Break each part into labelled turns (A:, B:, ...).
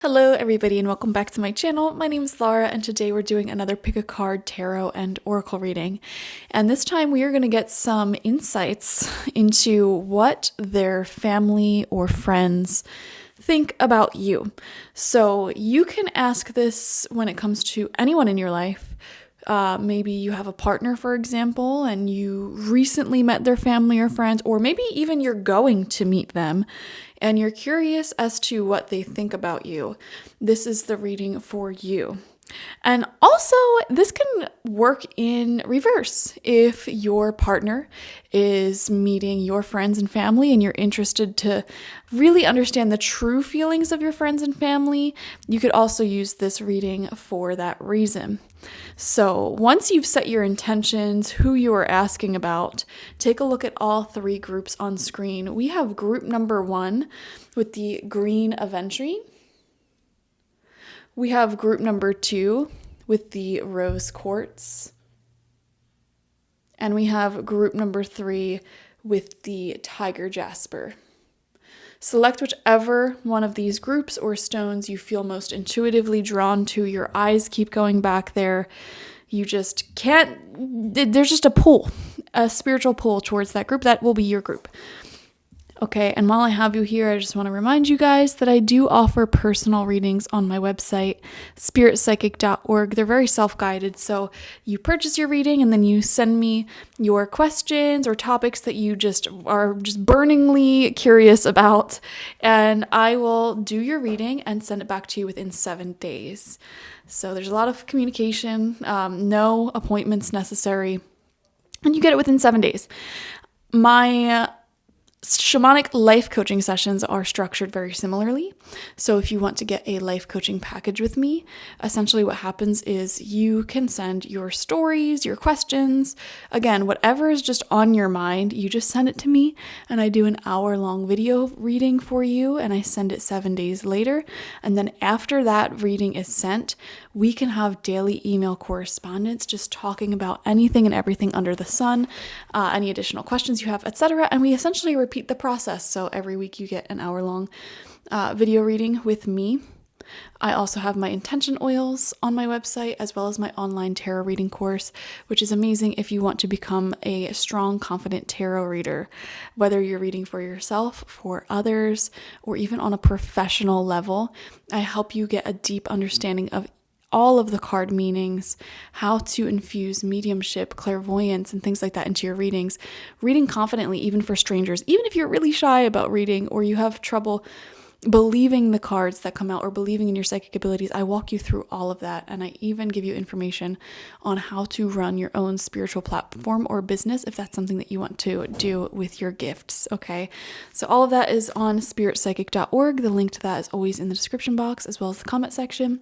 A: Hello everybody and welcome back to my channel. My name is Laura and today we're doing another pick a card tarot and oracle reading. And this time we are going to get some insights into what their family or friends think about you. So you can ask this when it comes to anyone in your life. Maybe you have a partner, for example, and you recently met their family or friends, or maybe even you're going to meet them and you're curious as to what they think about you. This is the reading for you. And also, this can work in reverse. If your partner is meeting your friends and family and you're interested to really understand the true feelings of your friends and family, you could also use this reading for that reason. So once you've set your intentions, who you are asking about, take a look at all three groups on screen. We have group number 1 with the green Aventurine. We have group number 2 with the rose Quartz. And we have group number 3 with the tiger Jasper. Select whichever one of these groups or stones you feel most intuitively drawn to. Your eyes keep going back there. You just can't, there's just a pull, a spiritual pull towards that group. That will be your group. Okay, and while I have you here, I just want to remind you guys that I do offer personal readings on my website, spiritpsychic.org. They're very self-guided, so you purchase your reading and then you send me your questions or topics that you just are burningly curious about, and I will do your reading and send it back to you within 7 days. So there's a lot of communication, no appointments necessary, and you get it within 7 days. My Shamanic life coaching sessions are structured very similarly. So if you want to get a life coaching package with me, essentially what happens is you can send your stories, your questions, again, whatever is just on your mind, you just send it to me and I do an hour-long video reading for you and I send it 7 days later. And then after that reading is sent, we can have daily email correspondence just talking about anything and everything under the sun, any additional questions you have, etc. And we essentially repeat the process. So every week you get an hour-long video reading with me. I also have my intention oils on my website as well as my online tarot reading course, which is amazing if you want to become a strong, confident tarot reader, whether you're reading for yourself, for others, or even on a professional level. I help you get a deep understanding of all of the card meanings, how to infuse mediumship, clairvoyance, and things like that into your readings. Reading confidently, even for strangers, even if you're really shy about reading or you have trouble believing the cards that come out or believing in your psychic abilities, I walk you through all of that. And I even give you information on how to run your own spiritual platform or business if that's something that you want to do with your gifts, okay? So all of that is on spiritpsychic.org. The link to that is always in the description box as well as the comment section.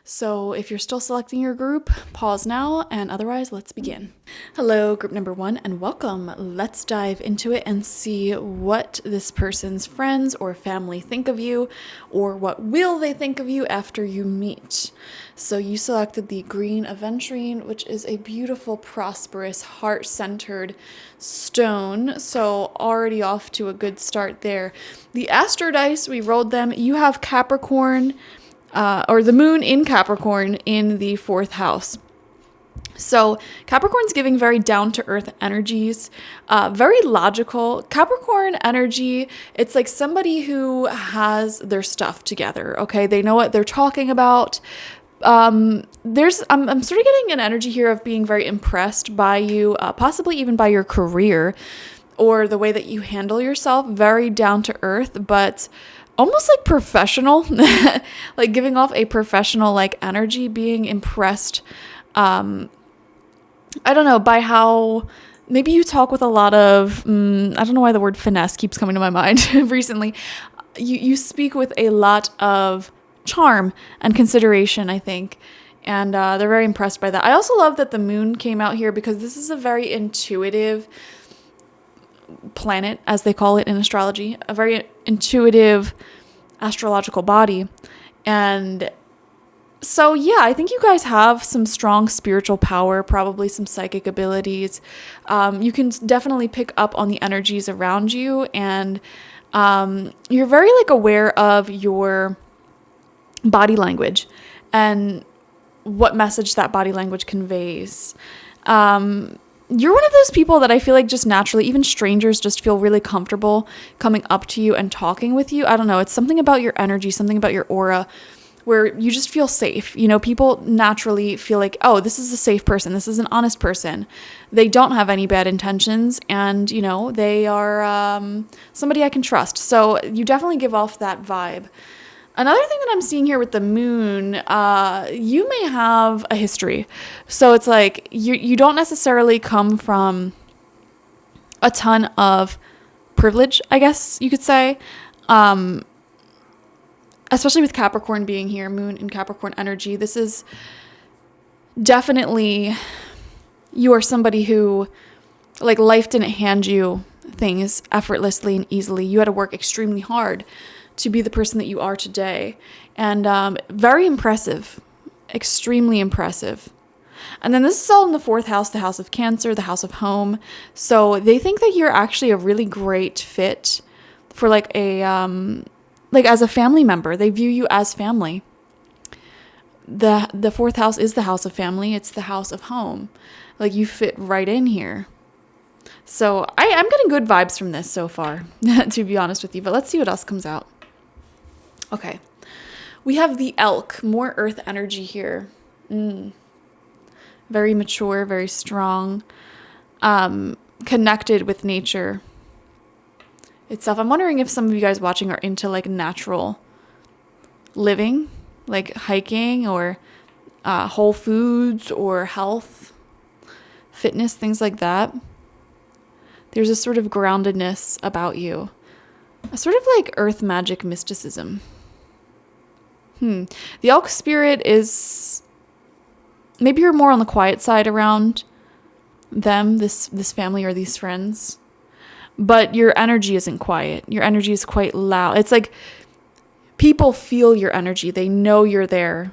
A: So if you're still selecting your group, pause now, and otherwise, let's begin. Hello, group number 1, and welcome. Let's dive into it and see what this person's friends or family think of you, or what will they think of you after you meet. So you selected the green Aventurine, which is a beautiful, prosperous, heart-centered stone. So already off to a good start there. The Astro Dice, we rolled them. You have Capricorn, or the moon in Capricorn in the 4th house. So Capricorn's giving very down-to-earth energies, very logical. Capricorn energy, it's like somebody who has their stuff together, okay? They know what they're talking about. I'm sort of getting an energy here of being very impressed by you, possibly even by your career or the way that you handle yourself, very down-to-earth, but almost like professional, like giving off a professional like energy, being impressed, I don't know, by how maybe you talk with a lot of, I don't know why the word finesse keeps coming to my mind recently. You speak with a lot of charm and consideration, I think, and they're very impressed by that. I also love that the moon came out here because this is a very intuitive planet, as they call it in astrology, a very intuitive astrological body. And so, yeah, I think you guys have some strong spiritual power, probably some psychic abilities. You can definitely pick up on the energies around you, and you're very like aware of your body language and what message that body language conveys. You're one of those people that I feel like just naturally, even strangers just feel really comfortable coming up to you and talking with you. I don't know. It's something about your energy, something about your aura where you just feel safe. You know, people naturally feel like, oh, this is a safe person. This is an honest person. They don't have any bad intentions. And, you know, they are somebody I can trust. So you definitely give off that vibe. Another thing that I'm seeing here with the moon, you may have a history. So it's like you don't necessarily come from a ton of privilege, I guess you could say. Especially with Capricorn being here, moon in Capricorn energy. This is definitely, you are somebody who, like, life didn't hand you things effortlessly and easily. You had to work extremely hard to be the person that you are today. And very impressive, extremely impressive. And then this is all in the 4th house, the house of Cancer, the house of home. So they think that you're actually a really great fit for like a, like as a family member. They view you as family. The 4th house is the house of family. It's the house of home. Like you fit right in here. So I'm getting good vibes from this so far, to be honest with you. But let's see what else comes out. Okay. We have the elk, more earth energy here. Very mature, very strong, connected with nature itself. I'm wondering if some of you guys watching are into like natural living, like hiking or whole foods or health, fitness, things like that. There's a sort of groundedness about you, a sort of like earth magic mysticism. The elk spirit is, maybe you're more on the quiet side around them, this family or these friends, but your energy isn't quiet. Your energy is quite loud. It's like people feel your energy. They know you're there,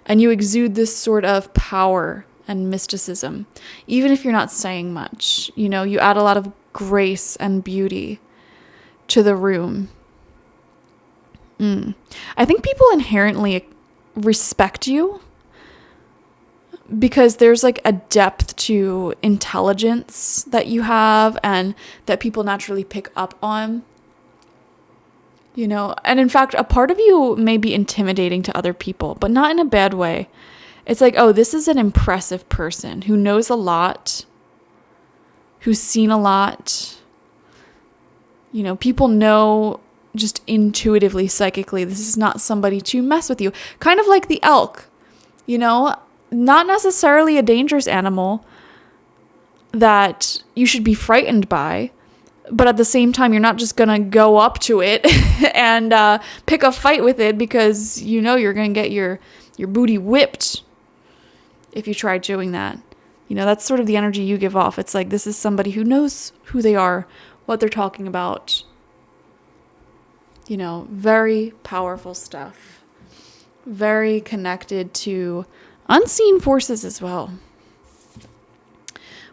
A: and you exude this sort of power and mysticism, even if you're not saying much. You know, you add a lot of grace and beauty to the room. I think people inherently respect you because there's like a depth to intelligence that you have and that people naturally pick up on, you know. And in fact, a part of you may be intimidating to other people, but not in a bad way. It's like, oh, this is an impressive person who knows a lot, who's seen a lot. You know, people know just intuitively, psychically, this is not somebody to mess with you. Kind of like the elk, you know, not necessarily a dangerous animal that you should be frightened by, but at the same time, you're not just going to go up to it and pick a fight with it because you know you're going to get your booty whipped if you try doing that. You know, that's sort of the energy you give off. It's like, this is somebody who knows who they are, what they're talking about. You know, very powerful stuff. Very connected to unseen forces as well.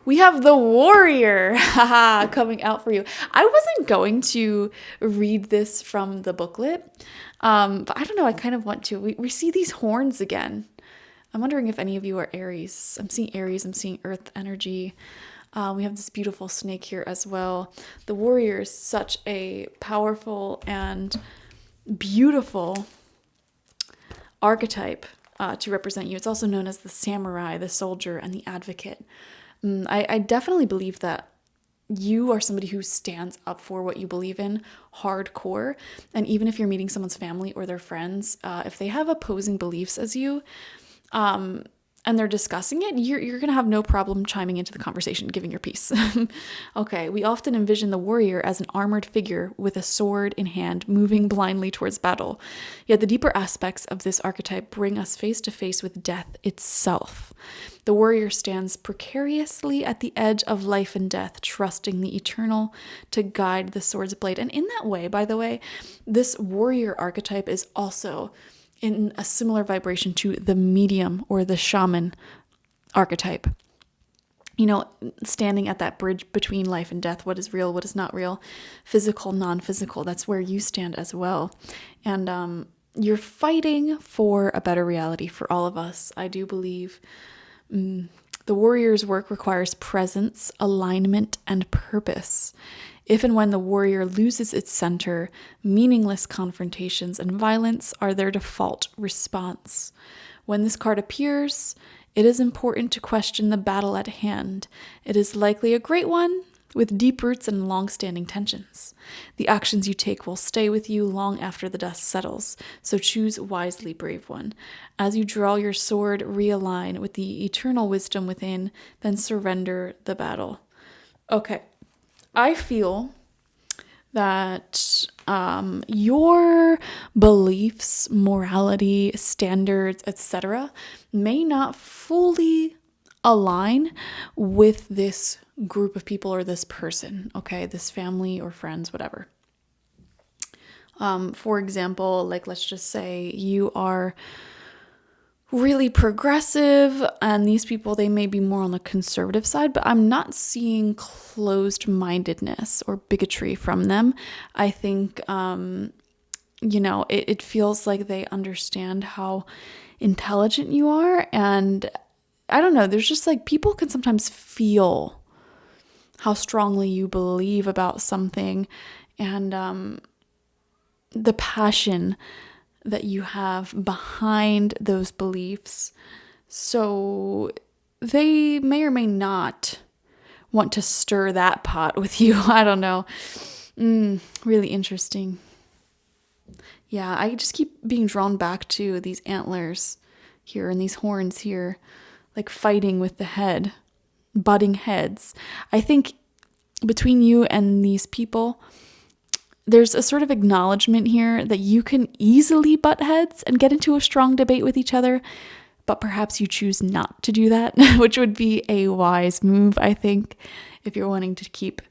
A: We have the warrior coming out for you. I wasn't going to read this from the booklet, but I don't know. I kind of want to. We see these horns again. I'm wondering if any of you are Aries. I'm seeing Aries. I'm seeing earth energy. We have this beautiful snake here as well. The warrior is such a powerful and beautiful archetype to represent you. It's also known as the samurai, the soldier, and the advocate. I definitely believe that you are somebody who stands up for what you believe in hardcore. And even if you're meeting someone's family or their friends, if they have opposing beliefs as you, and they're discussing it, you're going to have no problem chiming into the conversation, giving your piece. Okay, we often envision the warrior as an armored figure with a sword in hand, moving blindly towards battle. Yet the deeper aspects of this archetype bring us face to face with death itself. The warrior stands precariously at the edge of life and death, trusting the eternal to guide the sword's blade. And in that way, by the way, this warrior archetype is also in a similar vibration to the medium or the shaman archetype. You know, standing at that bridge between life and death, what is real, what is not real, physical, non-physical, that's where you stand as well. And you're fighting for a better reality for all of us. I do believe the warrior's work requires presence, alignment, and purpose. If and when the warrior loses its center, meaningless confrontations and violence are their default response. When this card appears, it is important to question the battle at hand. It is likely a great one with deep roots and long-standing tensions. The actions you take will stay with you long after the dust settles, so choose wisely, brave one. As you draw your sword, realign with the eternal wisdom within, then surrender the battle. Okay, I feel that your beliefs, morality, standards, etc. may not fully align with this group of people or this person, okay? This family or friends, whatever. For example, like let's just say you are really progressive and these people, they may be more on the conservative side, but I'm not seeing closed-mindedness or bigotry from them. I think, it feels like they understand how intelligent you are, and I don't know, there's just like people can sometimes feel how strongly you believe about something and the passion that you have behind those beliefs. So they may or may not want to stir that pot with you. I don't know. Really interesting. Yeah, I just keep being drawn back to these antlers here and these horns here, like fighting with the head, butting heads. I think between you and these people, there's a sort of acknowledgement here that you can easily butt heads and get into a strong debate with each other, but perhaps you choose not to do that, which would be a wise move, I think, if you're wanting to keep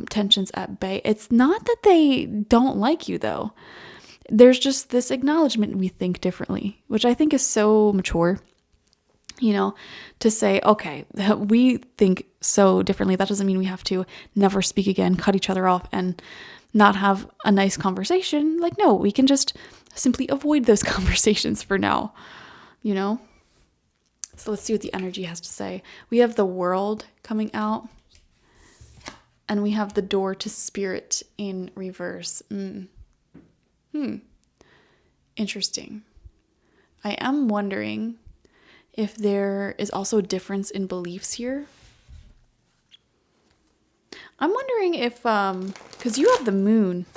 A: tensions at bay. It's not that they don't like you, though. There's just this acknowledgement we think differently, which I think is so mature. To say, okay, we think so differently. That doesn't mean we have to never speak again, cut each other off, and not have a nice conversation. Like, no, we can just simply avoid those conversations for now, So let's see what the energy has to say. We have the World coming out, and we have the Door to Spirit in reverse. Interesting. I am wondering if there is also a difference in beliefs here. I'm wondering if, because you have the Moon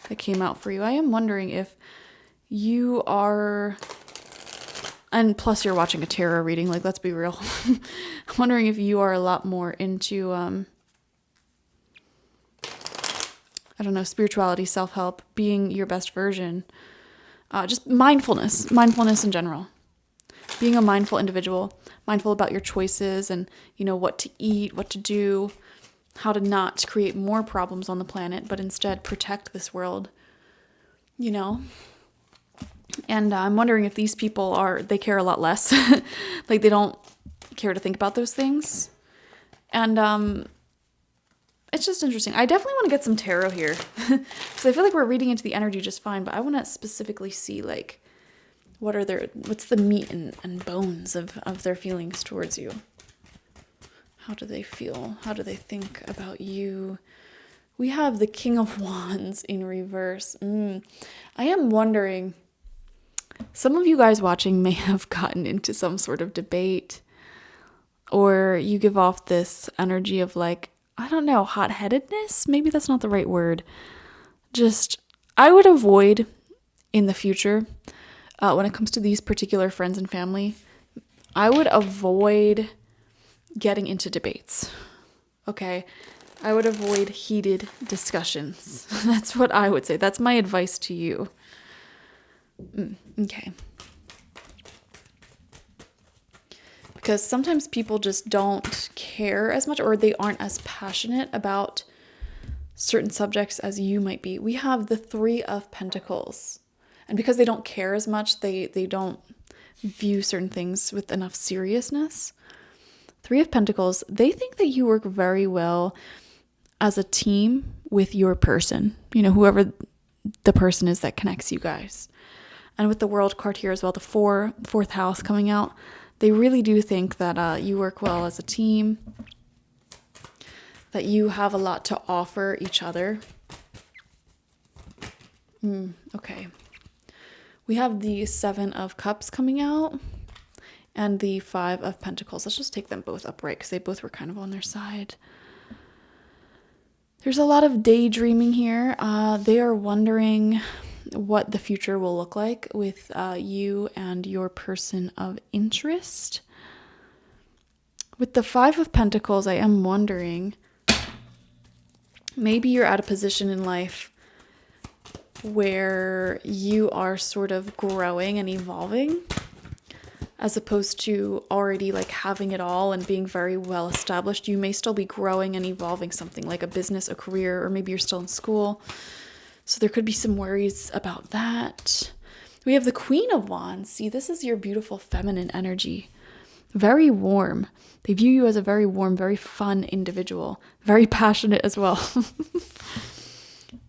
A: that came out for you, I am wondering if you are, and plus you're watching a tarot reading, like, let's be real. I'm wondering if you are a lot more into, spirituality, self-help, being your best version, just mindfulness in general. Being a mindful individual, mindful about your choices and, what to eat, what to do, how to not create more problems on the planet, but instead protect this world, And I'm wondering if these people they care a lot less. Like they don't care to think about those things. And it's just interesting. I definitely want to get some tarot here. So I feel like we're reading into the energy just fine, but I want to specifically see like, what's the meat and bones of their feelings towards you? How do they feel? How do they think about you? We have the King of Wands in reverse. I am wondering, some of you guys watching may have gotten into some sort of debate, or you give off this energy of like, I don't know, hot-headedness? Maybe that's not the right word. Just, I would avoid in the future, when it comes to these particular friends and family, I would avoid getting into debates. Okay? I would avoid heated discussions. That's what I would say. That's my advice to you. Okay. Because sometimes people just don't care as much, or they aren't as passionate about certain subjects as you might be. We have the Three of Pentacles. And because they don't care as much, they don't view certain things with enough seriousness. Three of Pentacles, they think that you work very well as a team with your person. Whoever the person is that connects you guys. And with the World card here as well, the fourth house coming out, they really do think that you work well as a team, that you have a lot to offer each other. Okay. We have the 7 of Cups coming out and the 5 of Pentacles. Let's just take them both upright because they both were kind of on their side. There's a lot of daydreaming here. They are wondering what the future will look like with you and your person of interest. With the 5 of Pentacles, I am wondering, maybe you're at a position in life where you are sort of growing and evolving, as opposed to already like having it all and being very well established. You may still be growing and evolving something like a business, a career, or maybe you're still in school. So there could be some worries about that. We have the Queen of Wands. See, this is your beautiful feminine energy. Very warm. They view you as a very warm, very fun individual. Very passionate as well.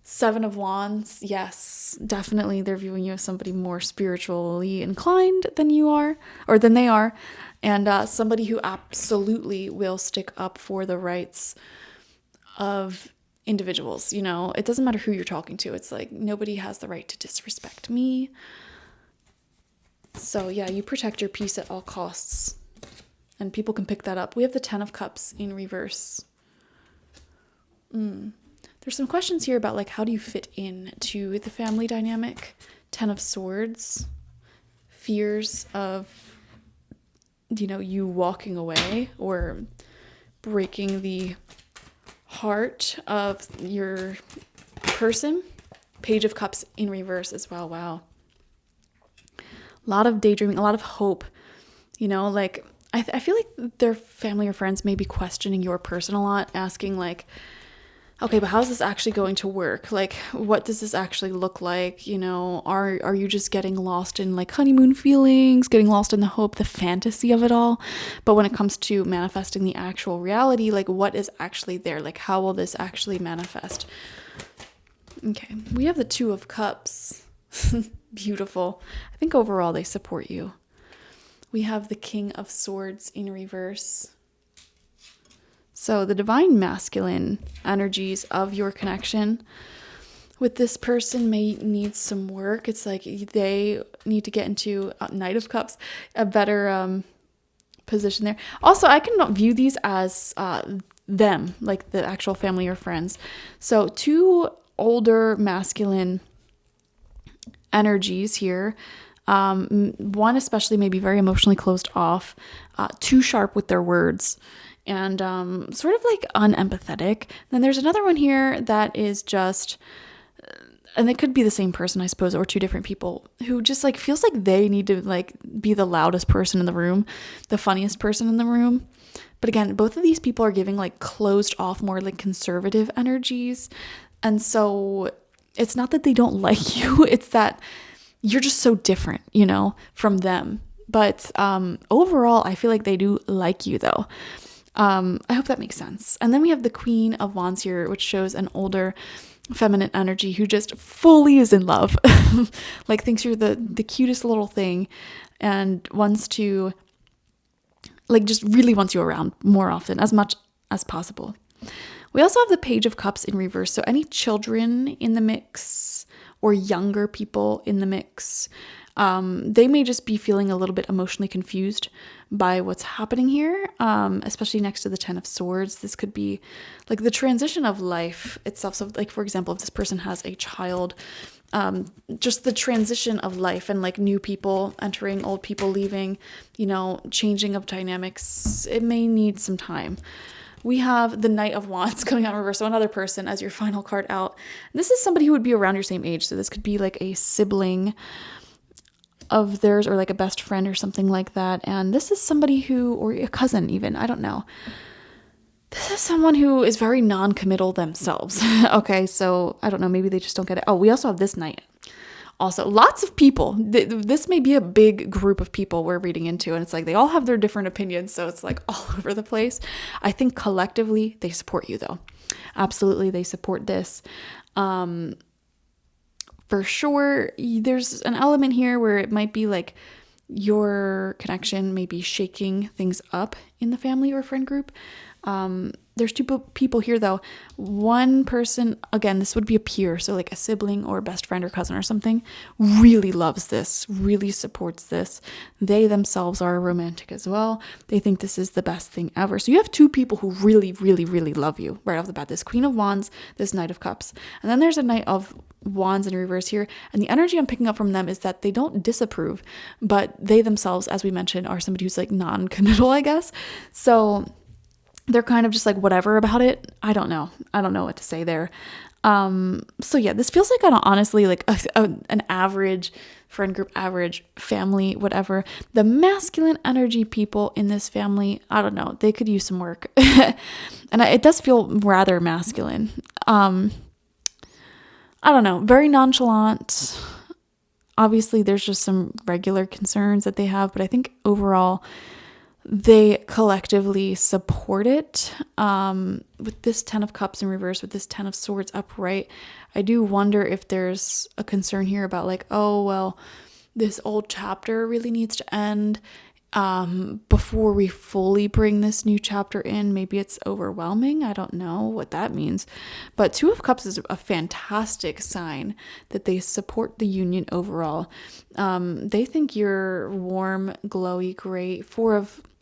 A: 7 of Wands. Yes, definitely they're viewing you as somebody more spiritually inclined than you are, or than they are. And somebody who absolutely will stick up for the rights of individuals. You know, it doesn't matter who you're talking to. It's like, nobody has the right to disrespect me. So yeah, you protect your peace at all costs. And people can pick that up. We have the 10 of Cups in reverse. There's some questions here about like, how do you fit in to the family dynamic? 10 of Swords. Fears of, you know, you walking away or breaking the heart of your person. Page of Cups in reverse as well. Wow. A lot of daydreaming, a lot of hope. You know, like, I feel like their family or friends may be questioning your person a lot, asking like, okay, but how's this actually going to work? Like, what does this actually look like? You know, are you just getting lost in like honeymoon feelings, getting lost in the hope, the fantasy of it all? But when it comes to manifesting the actual reality, like what is actually there? Like, how will this actually manifest? Okay, we have the 2 of Cups. Beautiful. I think overall they support you. We have the King of Swords in reverse. So the divine masculine energies of your connection with this person may need some work. It's like they need to get into Knight of Cups, a better position there. Also, I cannot view these as them, like the actual family or friends. So 2 older masculine energies here. One especially may be very emotionally closed off, too sharp with their words, and sort of like unempathetic. Then there's another one here that is just, and it could be the same person, I suppose, or 2 different people who just like feels like they need to like be the loudest person in the room, the funniest person in the room. But again, both of these people are giving like closed off, more like conservative energies. And so it's not that they don't like you, it's that you're just so different, you know, from them. But overall, I feel like they do like you though. I hope that makes sense. And then we have the Queen of Wands here, which shows an older feminine energy who just fully is in love. Like thinks you're the cutest little thing and wants to, like, just really wants you around more often, as much as possible. We also have the Page of Cups in reverse. So any children in the mix or younger people in the mix, they may just be feeling a little bit emotionally confused by what's happening here, especially next to the 10 of Swords. This could be like the transition of life itself. So like, for example, if this person has a child, just the transition of life and like new people entering, old people leaving, you know, changing of dynamics, it may need some time. We have the Knight of Wands coming out in reverse, so another person as your final card out. This is somebody who would be around your same age, so this could be like a sibling of theirs or like a best friend or something like that. And this is somebody who, or a cousin even, I don't know. This is someone who is very non-committal themselves. Okay, so I don't know, maybe they just don't get it. Oh, we also have this Knight. Also, lots of people. This may be a big group of people we're reading into, and it's like they all have their different opinions, so it's like all over the place. I think collectively they support you, though. Absolutely, they support this. for sure. There's an element here where it might be like your connection may be shaking things up in the family or friend group. There's two people here though. One person, again, this would be a peer, so like a sibling or best friend or cousin or something, really loves this, really supports this. They themselves are romantic as well. They think this is the best thing ever. So you have two people who really, really, really love you right off the bat. This Queen of Wands, this Knight of Cups. And then there's a Knight of Wands in reverse here. And the energy I'm picking up from them is that they don't disapprove, but they themselves, as we mentioned, are somebody who's like non-committal, I guess. So they're kind of just like whatever about it. I don't know what to say there. So yeah, this feels like honestly like an average friend group, average family, whatever. The masculine energy people in this family, I don't know, they could use some work. And it does feel rather masculine. I don't know, very nonchalant. Obviously there's just some regular concerns that they have, but I think overall they collectively support it. With this 10 of Cups in reverse, with this 10 of Swords upright, I do wonder if there's a concern here about like, oh, well, this old chapter really needs to end before we fully bring this new chapter in. Maybe it's overwhelming. I don't know what that means. But 2 of Cups is a fantastic sign that they support the union overall. They think you're warm, glowy, great.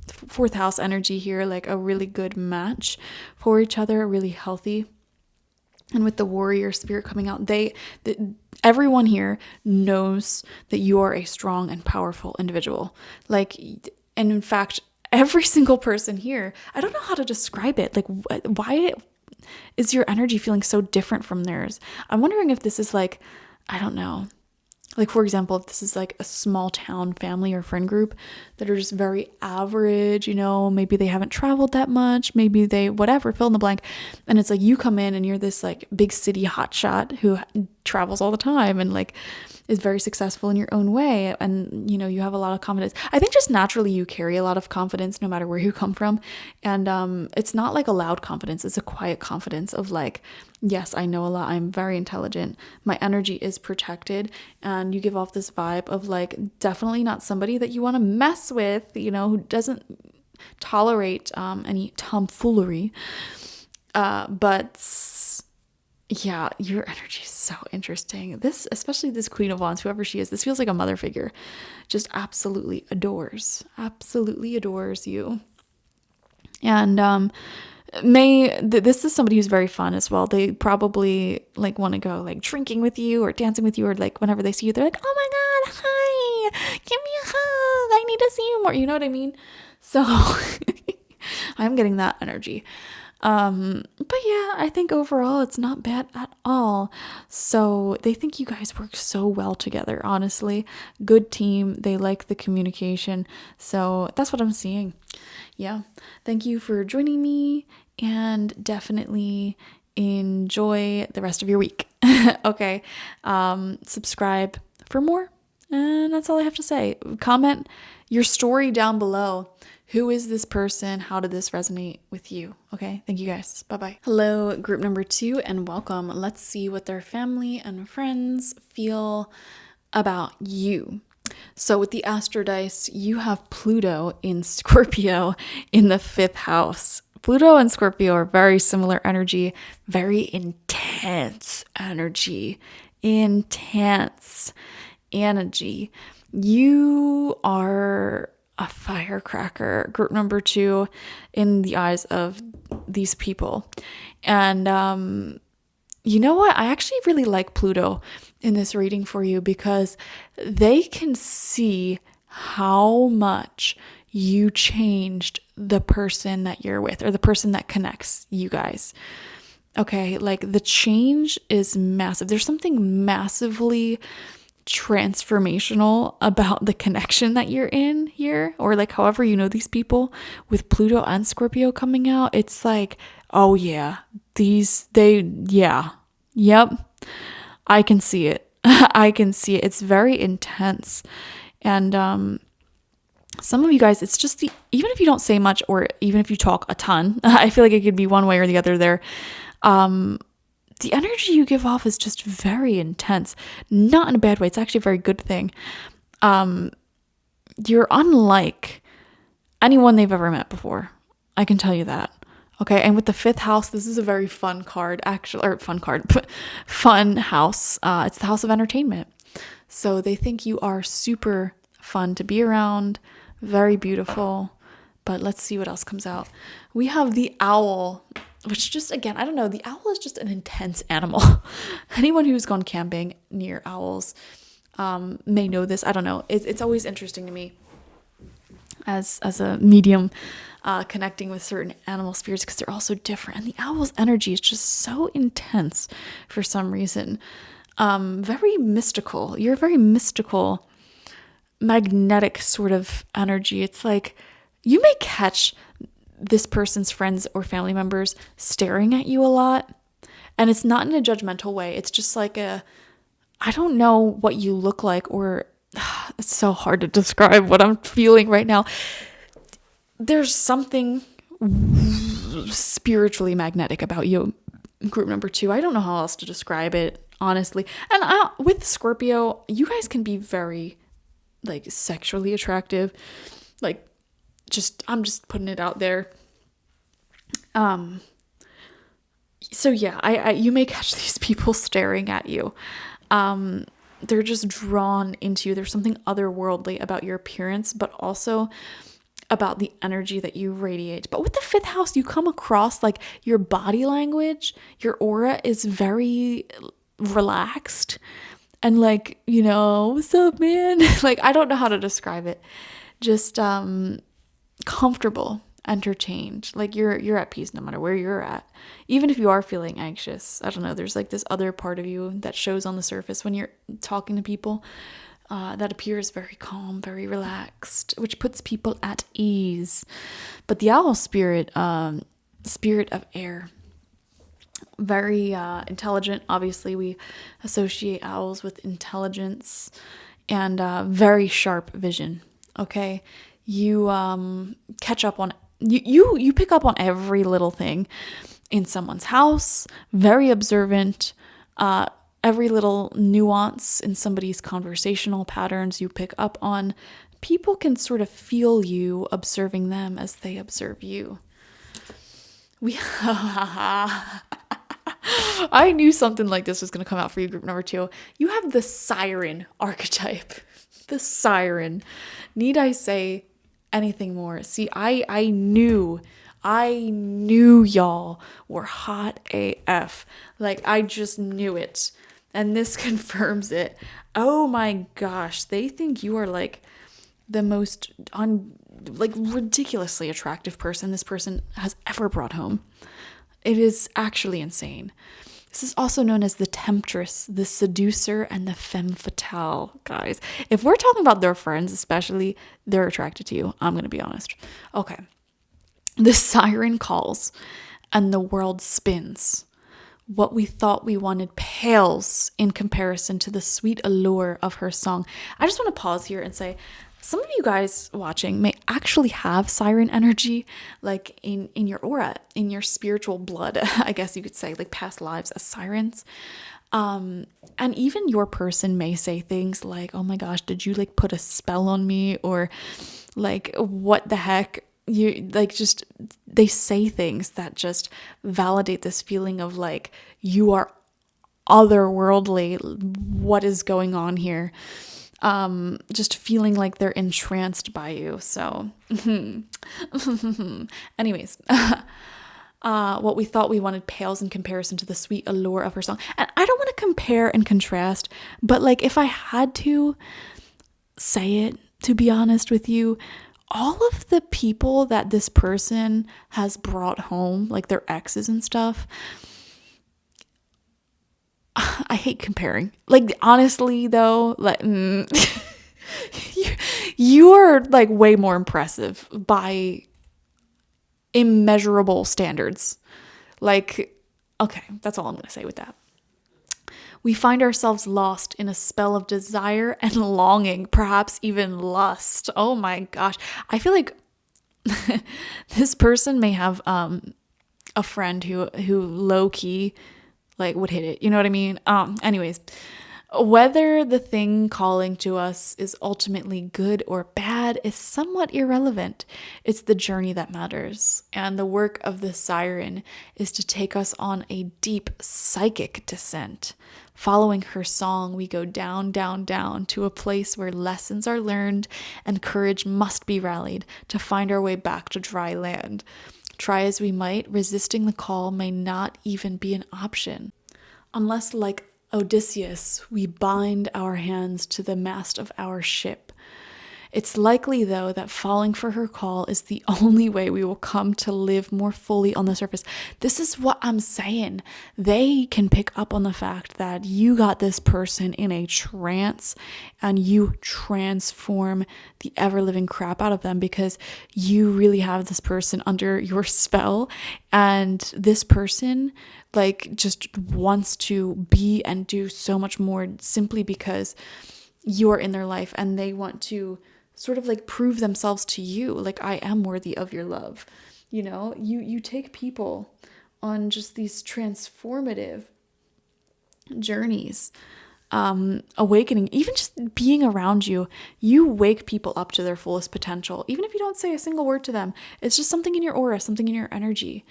A: 4th house energy here, like a really good match for each other, really healthy. And with the warrior spirit coming out, everyone here knows that you are a strong and powerful individual. Like, and in fact, every single person here, I don't know how to describe it. Like, why is your energy feeling so different from theirs? I'm wondering if this is like, I don't know. Like, for example, if this is like a small town family or friend group that are just very average, you know, maybe they haven't traveled that much, maybe they, whatever, fill in the blank. And it's like you come in and you're this like big city hotshot who travels all the time and like is very successful in your own way. And, you know, you have a lot of confidence. I think just naturally you carry a lot of confidence no matter where you come from. And it's not like a loud confidence. It's a quiet confidence of like, yes, I know a lot. I'm very intelligent. My energy is protected. And you give off this vibe of like, definitely not somebody that you want to mess with, you know, who doesn't tolerate any tomfoolery. But yeah, your energy is so interesting. This, especially this Queen of Wands, whoever she is, this feels like a mother figure. Just absolutely adores you. And this is somebody who's very fun as well. They probably like want to go like drinking with you or dancing with you, or like whenever they see you, they're like, oh my God, hi, give me a hug. I need to see you more. You know what I mean? So I'm getting that energy. But yeah, I think overall it's not bad at all. So they think you guys work so well together, honestly. Good team. They like the communication. So that's what I'm seeing. Yeah. Thank you for joining me, and definitely enjoy the rest of your week. Okay. Subscribe for more. And that's all I have to say. Comment your story down below. Who is this person? How did this resonate with you? Okay, thank you guys. Bye-bye. Hello, group number 2, and welcome. Let's see what their family and friends feel about you. So with the Astro Dice, you have Pluto in Scorpio in the 5th house. Pluto and Scorpio are very similar energy, very intense energy. You are a firecracker, group number 2, in the eyes of these people. And you know what? I actually really like Pluto in this reading for you, because they can see how much you changed the person that you're with, or the person that connects you guys. Okay, like the change is massive. There's something massively transformational about the connection that you're in here, or like however you know these people. With Pluto and Scorpio coming out, it's like, oh yeah, yep, I can see it. It's very intense. And some of you guys, it's just even if you don't say much, or even if you talk a ton, I feel like it could be one way or the other there. the energy you give off is just very intense, not in a bad way. It's actually a very good thing. You're unlike anyone they've ever met before. I can tell you that. Okay. And with the 5th house, this is a very fun card, actually, or fun house. It's the house of entertainment. So they think you are super fun to be around, very beautiful. But let's see what else comes out. We have the owl, which just, again, I don't know. The owl is just an intense animal. Anyone who's gone camping near owls may know this. I don't know. It's always interesting to me as a medium connecting with certain animal spirits, because they're all so different. And the owl's energy is just so intense for some reason. Very mystical. You're a very mystical, magnetic sort of energy. It's like you may catch this person's friends or family members staring at you a lot. And it's not in a judgmental way. It's just like I don't know what you look like, or it's so hard to describe what I'm feeling right now. There's something spiritually magnetic about you. Group number 2. I don't know how else to describe it, honestly. And with Scorpio, you guys can be very like sexually attractive. Like, I'm just putting it out there. So yeah, you may catch these people staring at you. They're just drawn into you. There's something otherworldly about your appearance, but also about the energy that you radiate. But with the 5th house, you come across like your body language, your aura is very relaxed and like, what's up, man? Like, I don't know how to describe it. Just comfortable, entertained. Like you're at peace no matter where you're at. Even if you are feeling anxious, I don't know, there's like this other part of you that shows on the surface when you're talking to people that appears very calm, very relaxed, which puts people at ease. But the owl spirit, spirit of air, very intelligent. Obviously, we associate owls with intelligence and very sharp vision. Okay, you catch up on you pick up on every little thing in someone's house. Very observant. Every little nuance in somebody's conversational patterns you pick up on. People can sort of feel you observing them as they observe you. I knew something like this was going to come out for you, group number 2. You have the siren archetype. The siren. Need I say anything more? See, I knew y'all were hot AF. Like, I just knew it. And this confirms it. Oh my gosh. They think you are like the most ridiculously attractive person this person has ever brought home. It is actually insane. This is also known as the temptress, the seducer, and the femme fatale, guys. If we're talking about their friends, especially, they're attracted to you. I'm going to be honest. Okay. The siren calls and the world spins. What we thought we wanted pales in comparison to the sweet allure of her song. I just want to pause here and say, some of you guys watching may actually have siren energy, like in your aura, in your spiritual blood, I guess you could say, like past lives as sirens. And even your person may say things like, oh my gosh, did you like put a spell on me? Or like, what the heck? You like, just, they say things that just validate this feeling of like, you are otherworldly. What is going on here? Just feeling like they're entranced by you. So anyways, what we thought we wanted pales in comparison to the sweet allure of her song. And I don't want to compare and contrast, but like, if I had to say it, to be honest with you, all of the people that this person has brought home, like their exes and stuff, I hate comparing. Like, honestly, though, like, you are like way more impressive by immeasurable standards. Like, okay, that's all I'm going to say with that. We find ourselves lost in a spell of desire and longing, perhaps even lust. Oh my gosh. I feel like this person may have a friend who low-key like would hit it. You know what I mean? Anyways, whether the thing calling to us is ultimately good or bad is somewhat irrelevant. It's the journey that matters. And the work of the siren is to take us on a deep psychic descent. Following her song, we go down, down, down to a place where lessons are learned and courage must be rallied to find our way back to dry land. Try as we might, resisting the call may not even be an option. Unless, like Odysseus, we bind our hands to the mast of our ship. It's likely, though, that falling for her call is the only way we will come to live more fully on the surface. This is what I'm saying. They can pick up on the fact that you got this person in a trance and you transform the ever-living crap out of them because you really have this person under your spell, and this person like just wants to be and do so much more simply because you're in their life and they want to sort of like prove themselves to you, like, I am worthy of your love. You know, you take people on just these transformative journeys, awakening, even just being around you. You wake people up to their fullest potential, even if you don't say a single word to them. It's just something in your aura, something in your energy.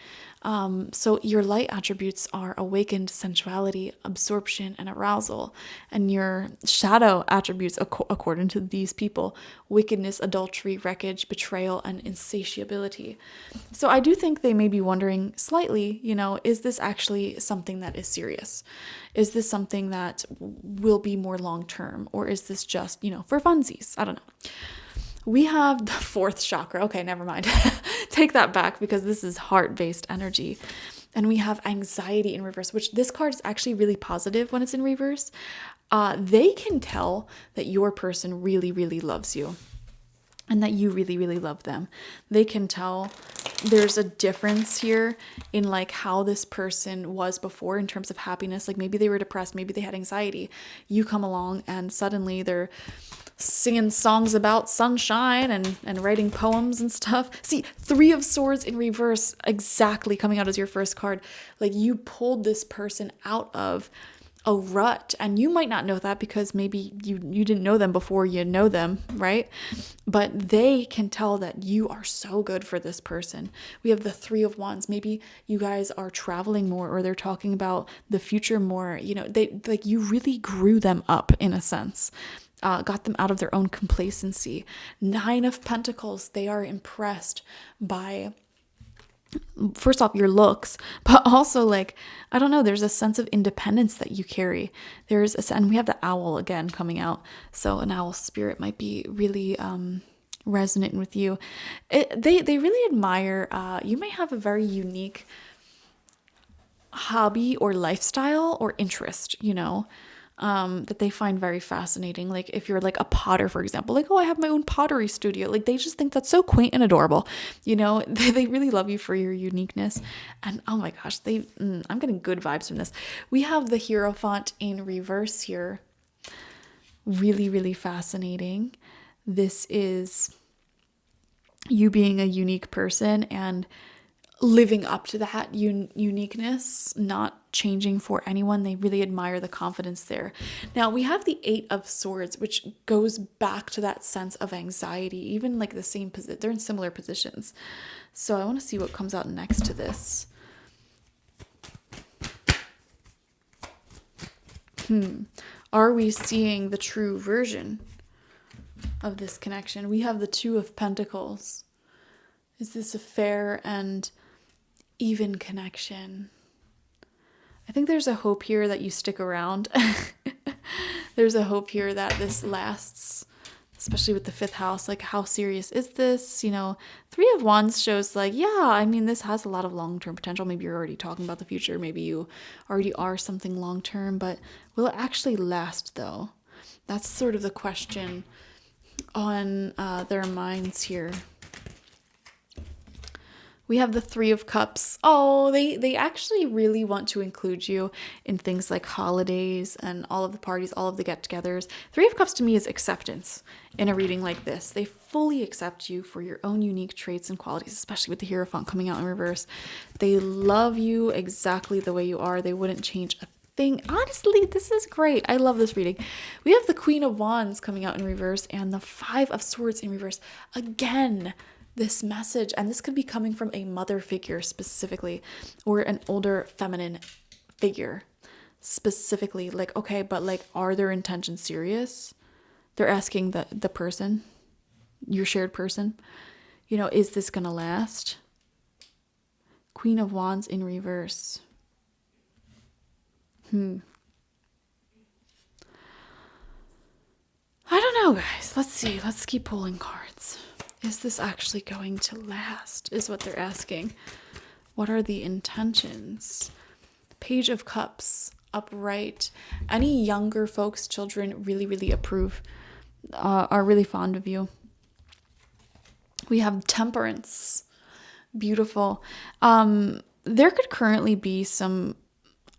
A: So your light attributes are awakened sensuality, absorption, and arousal. And your shadow attributes, according to these people, wickedness, adultery, wreckage, betrayal, and insatiability. So I do think they may be wondering slightly, you know, is this actually something that is serious? Is this something that will be more long-term? Or is this just, you know, for funsies? I don't know. We have the fourth chakra. Okay, never mind. Take that back because this is heart-based energy. And we have anxiety in reverse, which this card is actually really positive when it's in reverse. They can tell that your person really, really loves you and that you really, really love them. They can tell there's a difference here in like how this person was before in terms of happiness. Like maybe they were depressed, maybe they had anxiety. You come along and suddenly they're singing songs about sunshine and writing poems and stuff. See, 3 of Swords in reverse, exactly coming out as your first card. Like you pulled this person out of a rut, and you might not know that because maybe you didn't know them before you know them, right? But they can tell that you are so good for this person. We have the 3 of Wands. Maybe you guys are traveling more or they're talking about the future more. You know, they like you really grew them up in a sense. Got them out of their own complacency. 9 of Pentacles, they are impressed by, first off, your looks, but also like, I don't know, there's a sense of independence that you carry. And we have the owl again coming out. So an owl spirit might be really resonant with you. They really admire, you may have a very unique hobby or lifestyle or interest, you know, that they find very fascinating. Like if you're like a potter, for example, like, oh, I have my own pottery studio. Like they just think that's so quaint and adorable. You know, they really love you for your uniqueness. And oh my gosh, I'm getting good vibes from this. We have the Hierophant in reverse here. Really, really fascinating. This is you being a unique person and living up to that uniqueness, not changing for anyone. They really admire the confidence there. Now we have the 8 of Swords, which goes back to that sense of anxiety, even like the same position. They're in similar positions. So I want to see what comes out next to this. Are we seeing the true version of this connection? We have the 2 of Pentacles. Is this a fair and even connection? I think there's a hope here that you stick around. There's a hope here that this lasts, especially with the 5th house. Like, how serious is this? You know, 3 of Wands shows like, yeah, I mean, this has a lot of long-term potential. Maybe you're already talking about the future. Maybe you already are something long-term, but will it actually last though? That's sort of the question on their minds here. We have the Three of Cups. Oh, they actually really want to include you in things like holidays and all of the parties, all of the get-togethers. Three of Cups to me is acceptance in a reading like this. They fully accept you for your own unique traits and qualities, especially with the Hierophant coming out in reverse. They love you exactly the way you are. They wouldn't change a thing. Honestly, this is great. I love this reading. We have the Queen of Wands coming out in reverse and the Five of Swords in reverse. Again, this message, and this could be coming from a mother figure specifically, or an older feminine figure specifically. Like, okay, but like, are their intentions serious? They're asking the person, your shared person, you know, is this gonna last? Queen of Wands in reverse. I don't know, guys. Let's see. Let's keep pulling cards. Is this actually going to last? Is what they're asking. What are the intentions? Page of Cups, upright. Any younger folks, children, really, really approve, are really fond of you. We have Temperance. Beautiful. There could currently be some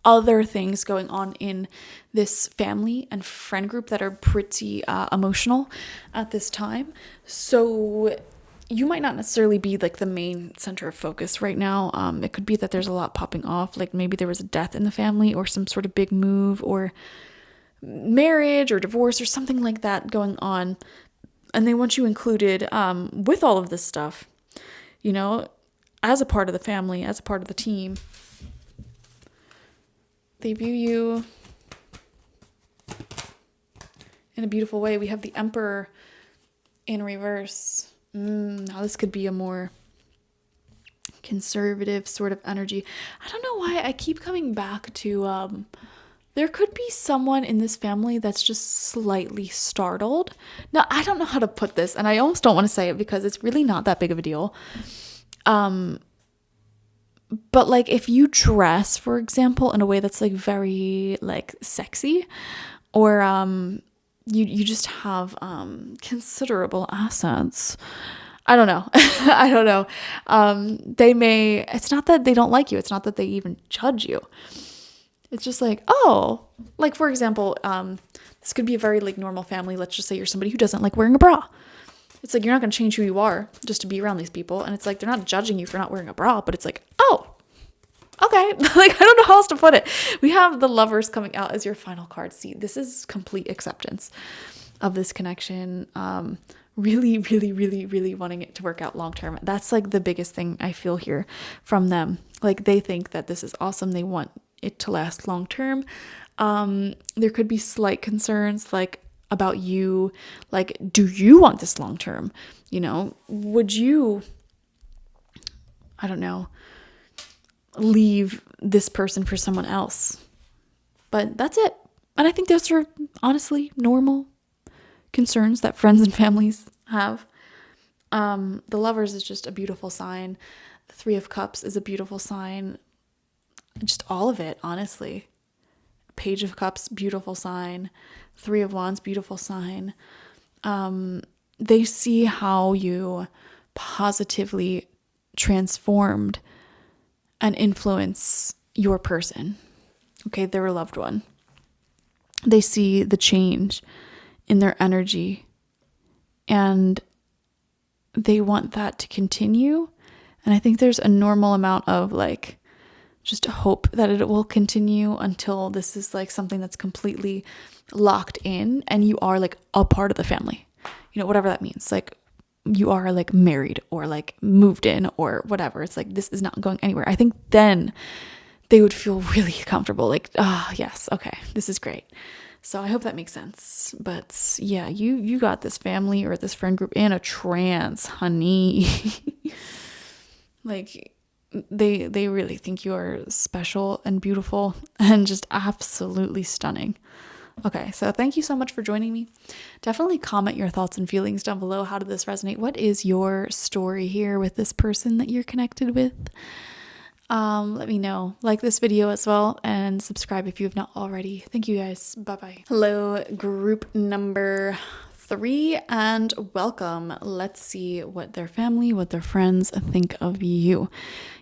A: other things going on in this family and friend group that are pretty emotional at this time. So you might not necessarily be like the main center of focus right now. It could be that there's a lot popping off, like maybe there was a death in the family or some sort of big move or marriage or divorce or something like that going on. And they want you included with all of this stuff, you know, as a part of the family, as a part of the team. They view you in a beautiful way. We have the Emperor in reverse. Now this could be a more conservative sort of energy. I don't know why I keep coming back to there could be someone in this family that's just slightly startled. Now, I don't know how to put this, and I almost don't want to say it because it's really not that big of a deal. But like if you dress, for example, in a way that's like very like sexy, or you just have considerable assets. I don't know. I don't know. They may, it's not that they don't like you. It's not that they even judge you. It's just like, oh, like for example, this could be a very like normal family. Let's just say you're somebody who doesn't like wearing a bra. It's like, you're not going to change who you are just to be around these people. And it's like, they're not judging you for not wearing a bra, but it's like, oh, okay. Like, I don't know how else to put it. We have the Lovers coming out as your final card. See, this is complete acceptance of this connection. Really, really, really, really wanting it to work out long term. That's like the biggest thing I feel here from them. Like, they think that this is awesome. They want it to last long term. There could be slight concerns like about you, like, do you want this long term? You know, would you, I don't know, leave this person for someone else? But that's it. And I think those are honestly normal concerns that friends and families have. The Lovers is just a beautiful sign. The Three of Cups is a beautiful sign. Just all of it, honestly. Page of Cups, beautiful sign. Three of Wands, beautiful sign. They see how you positively transformed and influence your person, okay, their loved one. They see the change in their energy and they want that to continue. And I think there's a normal amount of like just hope that it will continue until this is like something that's completely locked in and you are like a part of the family, you know, whatever that means. Like you are like married or like moved in or whatever. It's like, this is not going anywhere. I think then they would feel really comfortable. Like, yes, okay, this is great. So I hope that makes sense. But yeah, you got this family or this friend group in a trance, honey. Like they really think you are special and beautiful and just absolutely stunning. Okay, so thank you so much for joining me. Definitely comment your thoughts and feelings down below. How did this resonate? What is your story here with this person that you're connected with? Let me know. Like this video as well and subscribe if you have not already. Thank you guys. Bye-bye. Hello, group number 3 and welcome. Let's see what their family, what their friends think of you.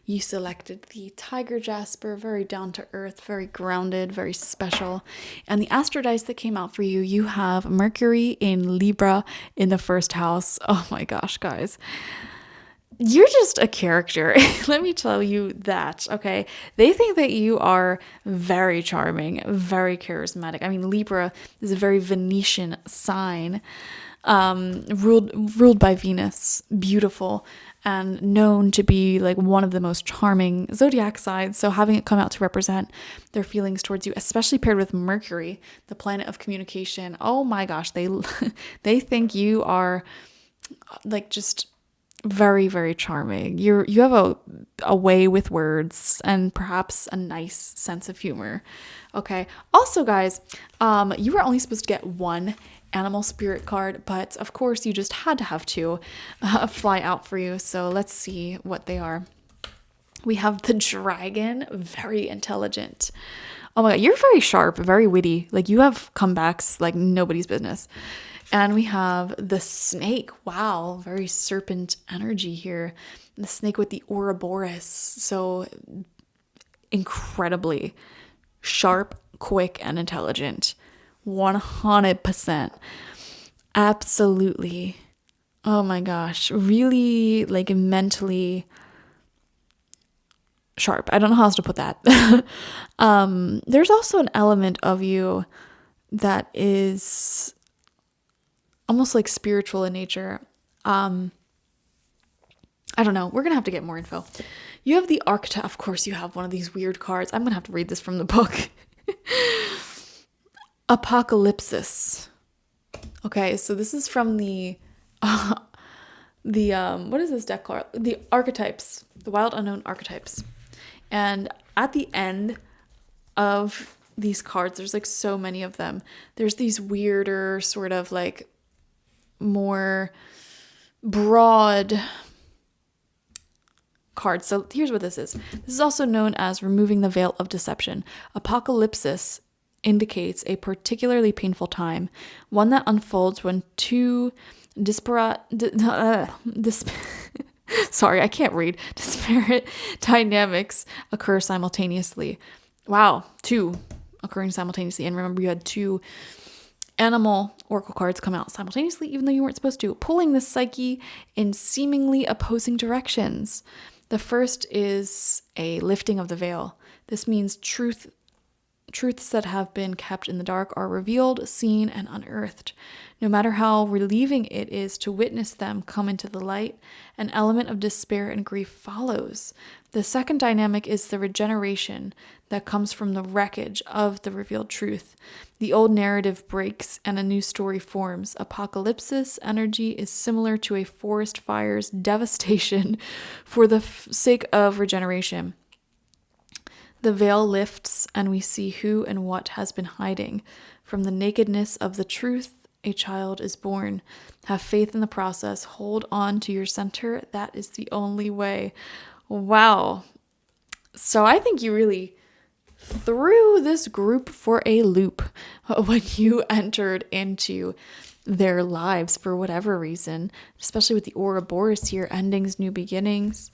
A: You selected the Tiger Jasper, very down to earth, very grounded, very special. And the astro dice that came out for you, you have Mercury in Libra in the first house. Oh my gosh, guys. You're just a character. Let me tell you that, okay? They think that you are very charming, very charismatic. I mean, Libra is a very Venetian sign, ruled by Venus, beautiful, and known to be like one of the most charming zodiac signs. So having it come out to represent their feelings towards you, especially paired with Mercury, the planet of communication. Oh my gosh, they think you are like just very, very charming. You have a way with words and perhaps a nice sense of humor. Okay. Also, guys, you were only supposed to get one animal spirit card, but of course you just had to have two fly out for you. So let's see what they are. We have the dragon, very intelligent. Oh my God, you're very sharp, very witty. Like you have comebacks like nobody's business. And we have the snake. Wow, very serpent energy here. The snake with the Ouroboros. So incredibly sharp, quick, and intelligent. 100%. Absolutely. Oh my gosh. Really like mentally sharp. I don't know how else to put that. There's also an element of you that is almost like spiritual in nature. I don't know. We're going to have to get more info. You have the archetype. Of course, you have one of these weird cards. I'm going to have to read this from the book. Apocalypsis. Okay, so this is from the what is this deck called? The archetypes, the wild unknown archetypes. And at the end of these cards, there's like so many of them. There's these weirder sort of like more broad cards. So here's what this is. This is also known as removing the veil of deception. Apocalypsis indicates a particularly painful time, one that unfolds when two disparate dynamics occur simultaneously. Wow, two occurring simultaneously. And remember, you had two animal oracle cards come out simultaneously, even though you weren't supposed to, pulling the psyche in seemingly opposing directions. The first is a lifting of the veil. This means truths that have been kept in the dark are revealed, seen, and unearthed. No matter how relieving it is to witness them come into the light, an element of despair and grief follows. The second dynamic is the regeneration that comes from the wreckage of the revealed truth. The old narrative breaks and a new story forms. Apocalypsis energy is similar to a forest fire's devastation for the sake of regeneration. The veil lifts and we see who and what has been hiding. From the nakedness of the truth, a child is born. Have faith in the process. Hold on to your center. That is the only way. Wow. So I think you really threw this group for a loop when you entered into their lives for whatever reason, especially with the Ouroboros here, endings, new beginnings.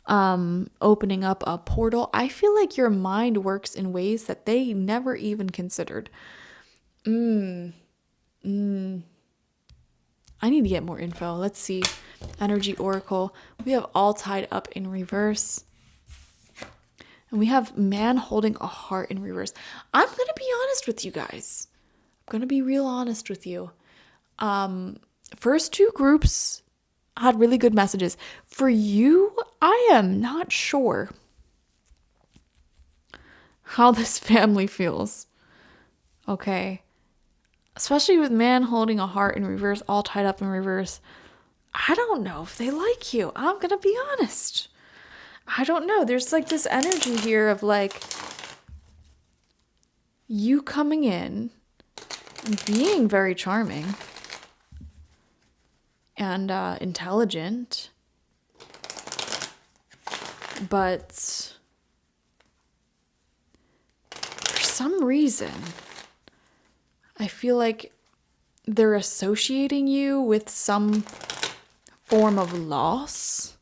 A: Opening up a portal. I feel like your mind works in ways that they never even considered. I need to get more info. Let's see. Energy Oracle. We have all tied up in reverse. And we have man holding a heart in reverse. I'm going to be honest with you guys. I'm going to be real honest with you. First two groups had really good messages. For you, I am not sure how this family feels. Okay. Especially with man holding a heart in reverse, all tied up in reverse. I don't know if they like you. I'm going to be honest. I don't know. There's like this energy here of like you coming in and being very charming and intelligent, but for some reason, I feel like they're associating you with some form of loss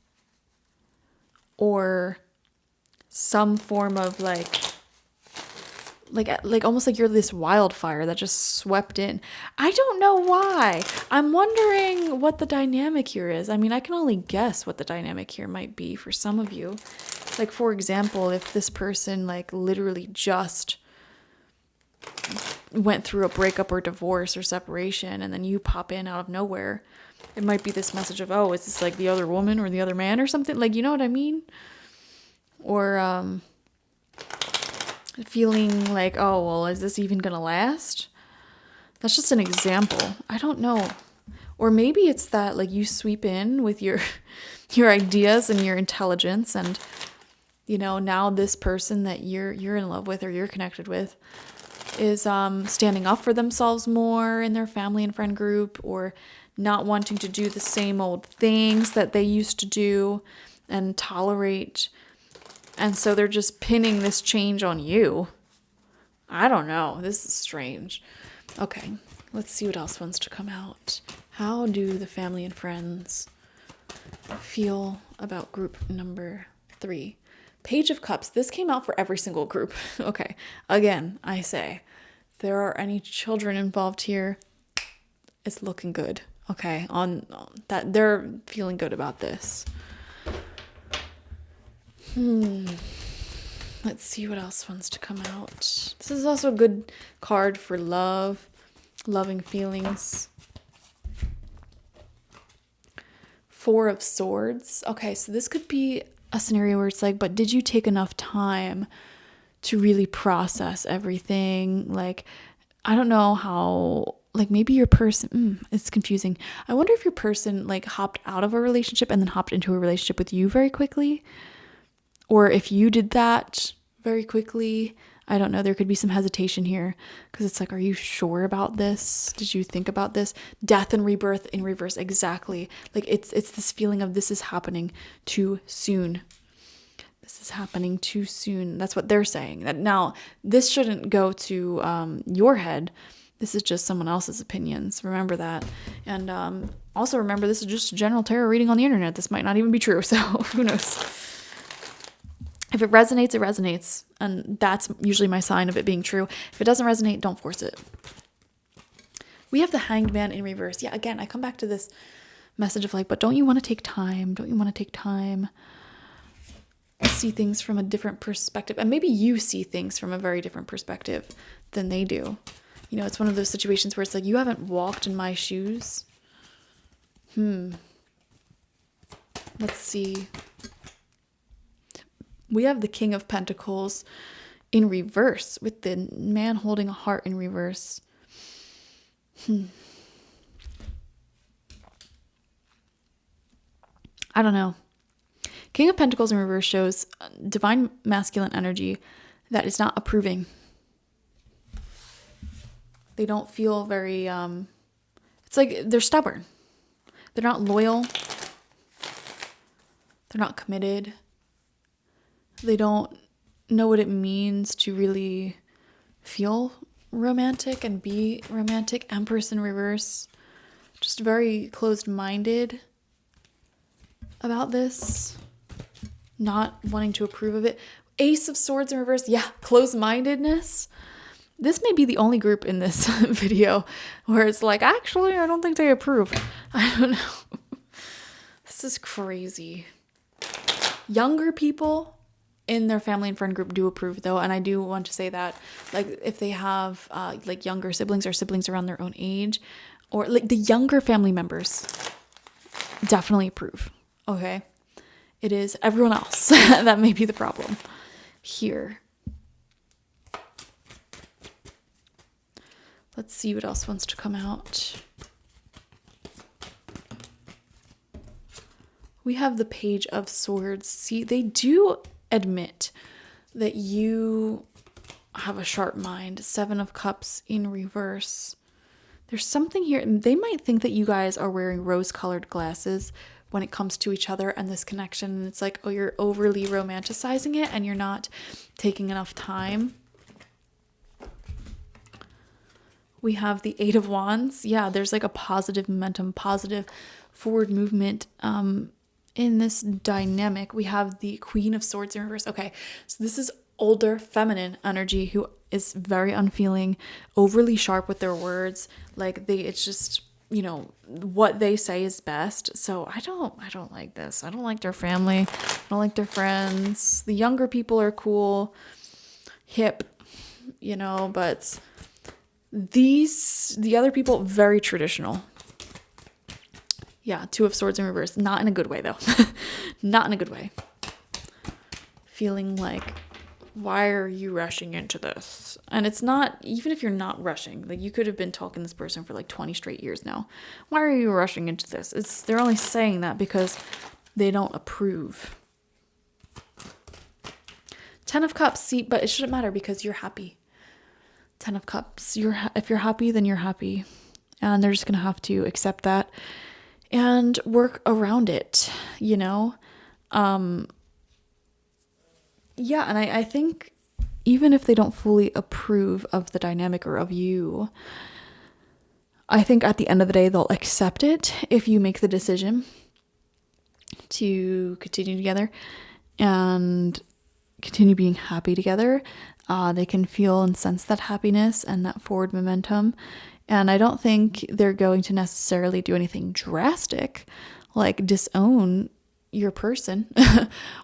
A: or some form of like almost like you're this wildfire that just swept in. I don't know why. I'm wondering what the dynamic here is. I mean, I can only guess what the dynamic here might be for some of you. Like, for example, if this person like literally just went through a breakup or divorce or separation and then you pop in out of nowhere, it might be this message of, oh, is this like the other woman or the other man or something? Like, you know what I mean? Or feeling like, oh, well, is this even gonna last? That's just an example. I don't know. Or maybe it's that like you sweep in with your ideas and your intelligence, and you know, now this person that you're in love with or you're connected with is standing up for themselves more in their family and friend group, or not wanting to do the same old things that they used to do and tolerate. And so they're just pinning this change on you. I don't know. This is strange. Okay, let's see what else wants to come out. How do the family and friends feel about group number 3? Page of Cups. This came out for every single group. Okay, again, I say, if there are any children involved here, it's looking good. Okay, on that, they're feeling good about this. Let's see what else wants to come out. This is also a good card for love, loving feelings. 4 of Swords. Okay, so this could be a scenario where it's like, but did you take enough time to really process everything? Like, I don't know how, like maybe your person, it's confusing. I wonder if your person like hopped out of a relationship and then hopped into a relationship with you very quickly. Or if you did that very quickly. I don't know. There could be some hesitation here because it's like, are you sure about this? Did you think about this? Death and rebirth in reverse. Exactly. Like it's this feeling of this is happening too soon. This is happening too soon. That's what they're saying. That now this shouldn't go to your head. This is just someone else's opinions. Remember that. And also remember, this is just a general tarot reading on the internet. This might not even be true. So who knows? If it resonates, it resonates. And that's usually my sign of it being true. If it doesn't resonate, don't force it. We have the Hanged Man in reverse. Yeah, again, I come back to this message of like, but don't you want to take time? Don't you want to take time? See things from a different perspective. And maybe you see things from a very different perspective than they do. You know, it's one of those situations where it's like, you haven't walked in my shoes. Let's see. We have the King of Pentacles in reverse with the man holding a heart in reverse. I don't know. King of Pentacles in reverse shows divine masculine energy that is not approving. They don't feel very, it's like they're stubborn. They're not loyal. They're not committed. They don't know what it means to really feel romantic and be romantic. Empress in reverse. Just very closed-minded about this. Not wanting to approve of it. Ace of Swords in reverse. Yeah, closed-mindedness. This may be the only group in this video where it's like, actually, I don't think they approve. I don't know. This is crazy. Younger people in their family and friend group do approve though, and I do want to say that, like, if they have like younger siblings or siblings around their own age, or like the younger family members definitely approve. Okay, it is everyone else that may be the problem here. Let's see what else wants to come out. We have the Page of Swords. See, they do admit that you have a sharp mind. 7 of Cups in reverse. There's something here. They might think that you guys are wearing rose-colored glasses when it comes to each other and this connection. And it's like, oh, you're overly romanticizing it and you're not taking enough time. we have the Eight of Wands. Yeah, there's like a positive momentum, positive forward movement in this dynamic. We have the Queen of Swords in reverse. Okay, so this is older feminine energy who is very unfeeling, overly sharp with their words. Like it's just, you know, what they say is best. So I don't like this. I don't like their family. I don't like their friends. The younger people are cool, hip, you know, but the other people, very traditional. Yeah, Two of Swords in reverse. Not in a good way, though. Not in a good way. Feeling like, why are you rushing into this? And it's not, even if you're not rushing, like you could have been talking to this person for like 20 straight years now. Why are you rushing into this? They're only saying that because they don't approve. Ten of Cups, see, but it shouldn't matter because you're happy. Ten of Cups, if you're happy, then you're happy. And they're just going to have to accept that and work around it, you know? Yeah, and I think even if they don't fully approve of the dynamic or of you, I think at the end of the day, they'll accept it if you make the decision to continue together and continue being happy together. They can feel and sense that happiness and that forward momentum. And I don't think they're going to necessarily do anything drastic, like disown your person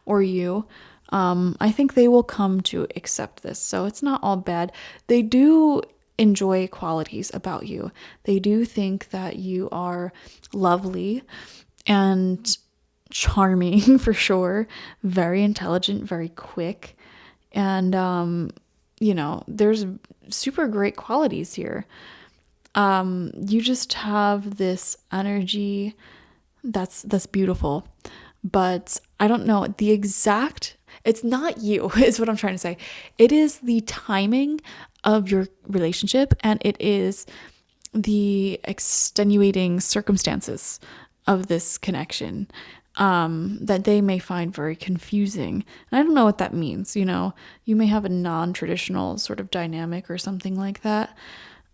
A: or you. I think they will come to accept this. So it's not all bad. They do enjoy qualities about you. They do think that you are lovely and charming for sure. Very intelligent, very quick. And, you know, there's super great qualities here. You just have this energy that's beautiful. But I don't know the exact, it's not you, is what I'm trying to say. It is the timing of your relationship, and it is the extenuating circumstances of this connection that they may find very confusing. And I don't know what that means. You know, you may have a non-traditional sort of dynamic or something like that.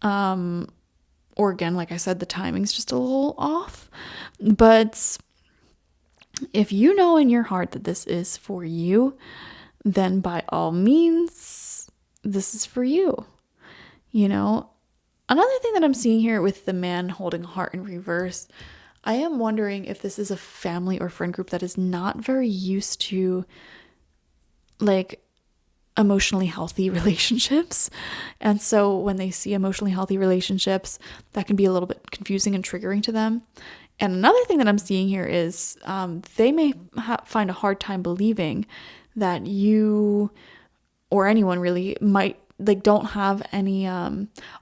A: Or again, like I said, the timing's just a little off. But if you know in your heart that this is for you, then by all means, this is for you. You know, another thing that I'm seeing here with the man holding a heart in reverse, I am wondering if this is a family or friend group that is not very used to like emotionally healthy relationships. And so when they see emotionally healthy relationships, that can be a little bit confusing and triggering to them. And another thing that I'm seeing here is they may find a hard time believing that you or anyone really might like don't have any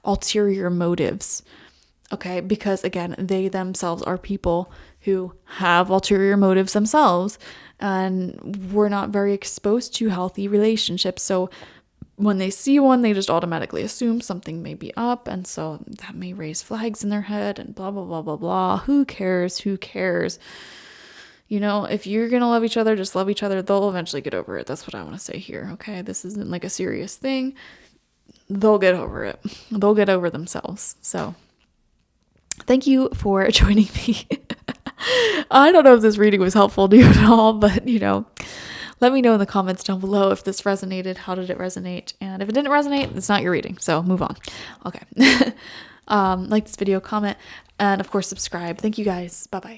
A: ulterior motives. Okay, because again, they themselves are people who have ulterior motives themselves, and we're not very exposed to healthy relationships. So when they see one, they just automatically assume something may be up, and so that may raise flags in their head and blah, blah, blah, blah, blah. Who cares? Who cares? You know, if you're going to love each other, just love each other. They'll eventually get over it. That's what I want to say here, okay? This isn't like a serious thing. They'll get over it. They'll get over themselves. So thank you for joining me. I don't know if this reading was helpful to you at all, but, you know, let me know in the comments down below if this resonated. How did it resonate? And if it didn't resonate, it's not your reading. So move on. Okay. Like this video, comment, and of course, subscribe. Thank you guys. Bye-bye.